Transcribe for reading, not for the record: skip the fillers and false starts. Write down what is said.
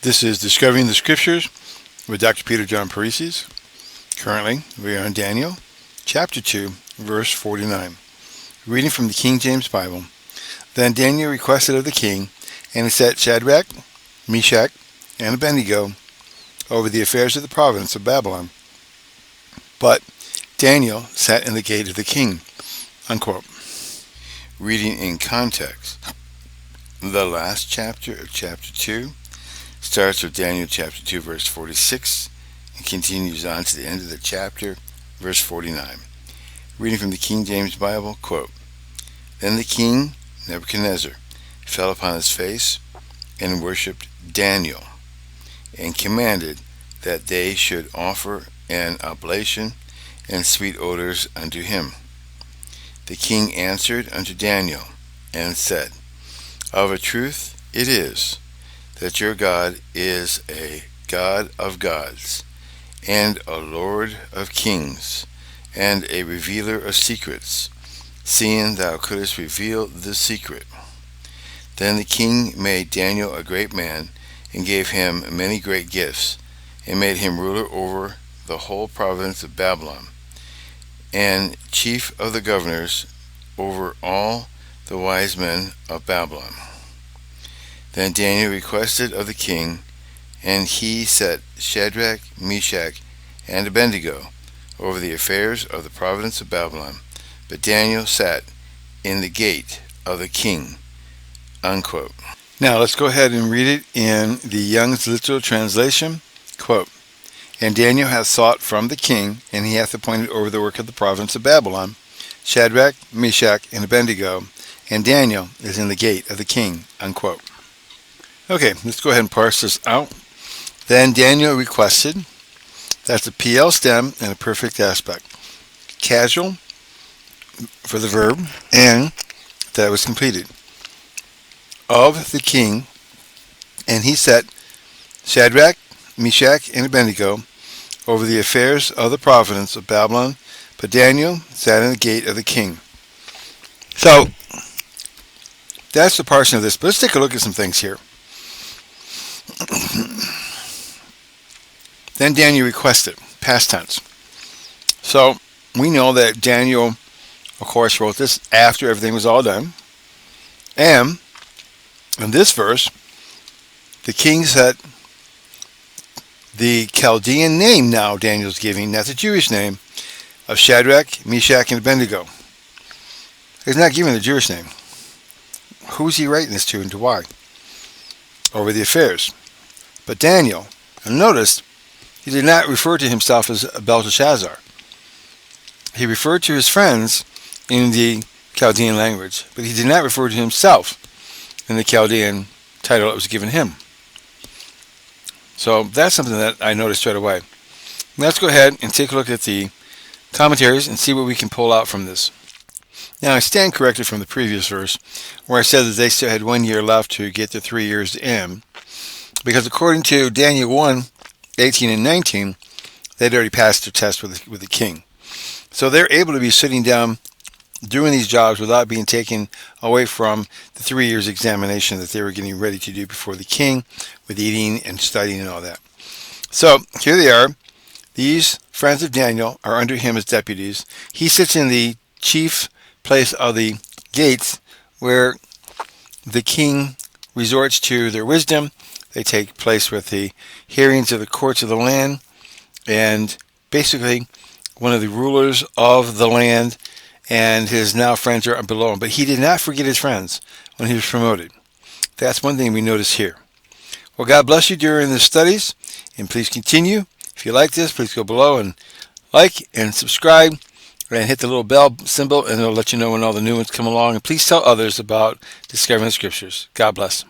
This is Discovering the Scriptures with Dr. Peter John Parisis. Currently, we are in Daniel, chapter 2, verse 49. Reading from the King James Bible. Then Daniel requested of the king, and he set Shadrach, Meshach, and Abednego over the affairs of the province of Babylon. But Daniel sat in the gate of the king. Unquote. Reading in context. The last chapter of chapter 2 starts with Daniel chapter 2 verse 46 and continues on to the end of the chapter, verse 49. Reading from the King James Bible, quote, Then the king, Nebuchadnezzar, fell upon his face and worshipped Daniel, and commanded that they should offer an oblation and sweet odors unto him. The king answered unto Daniel, and said, Of a truth it is, that your God is a God of gods, and a Lord of kings, and a revealer of secrets, seeing thou couldst reveal the secret. Then the king made Daniel a great man, and gave him many great gifts, and made him ruler over the whole province of Babylon, and chief of the governors over all the wise men of Babylon. Then Daniel requested of the king, and he set Shadrach, Meshach, and Abednego over the affairs of the province of Babylon. But Daniel sat in the gate of the king. Unquote. Now let's go ahead and read it in the Young's Literal Translation. Quote, And Daniel hath sought from the king, and he hath appointed over the work of the province of Babylon, Shadrach, Meshach, and Abednego, and Daniel is in the gate of the king. Unquote. Okay, let's go ahead and parse this out. Then Daniel requested. That's a PL stem and a perfect aspect. Casual for the verb, and that was completed. Of the king, and he set Shadrach, Meshach, and Abednego over the affairs of the province of Babylon, but Daniel sat in the gate of the king. So, that's the parsing of this. But let's take a look at some things here. Then Daniel requested, past tense. So, we know that Daniel, of course, wrote this after everything was all done. And, in this verse, the king said the Chaldean name now Daniel's giving, not the Jewish name, of Shadrach, Meshach, and Abednego. He's not giving the Jewish name. Who's he writing this to and to why? Over the affairs. But Daniel, and notice, he did not refer to himself as Belteshazzar. He referred to his friends in the Chaldean language, but he did not refer to himself in the Chaldean title that was given him. So that's something that I noticed right away. Let's go ahead and take a look at the commentaries and see what we can pull out from this. Now I stand corrected from the previous verse where I said that they still had 1 year left to get the 3 years to end, because according to Daniel 1:18 and 19, they'd already passed their test with the king. So they're able to be sitting down doing these jobs without being taken away from the 3 years examination that they were getting ready to do before the king, with eating and studying and all that. So here they are. These friends of Daniel are under him as deputies. He sits in the chief place of the gates where the king resorts to their wisdom. They take place with the hearings of the courts of the land, and basically one of the rulers of the land and his now friends are below him. But he did not forget his friends when he was promoted. That's one thing we notice here. Well, God bless you during the studies, and please continue. If you like this, please go below and like and subscribe and hit the little bell symbol, and it'll let you know when all the new ones come along. And please tell others about Discovering the Scriptures. God bless.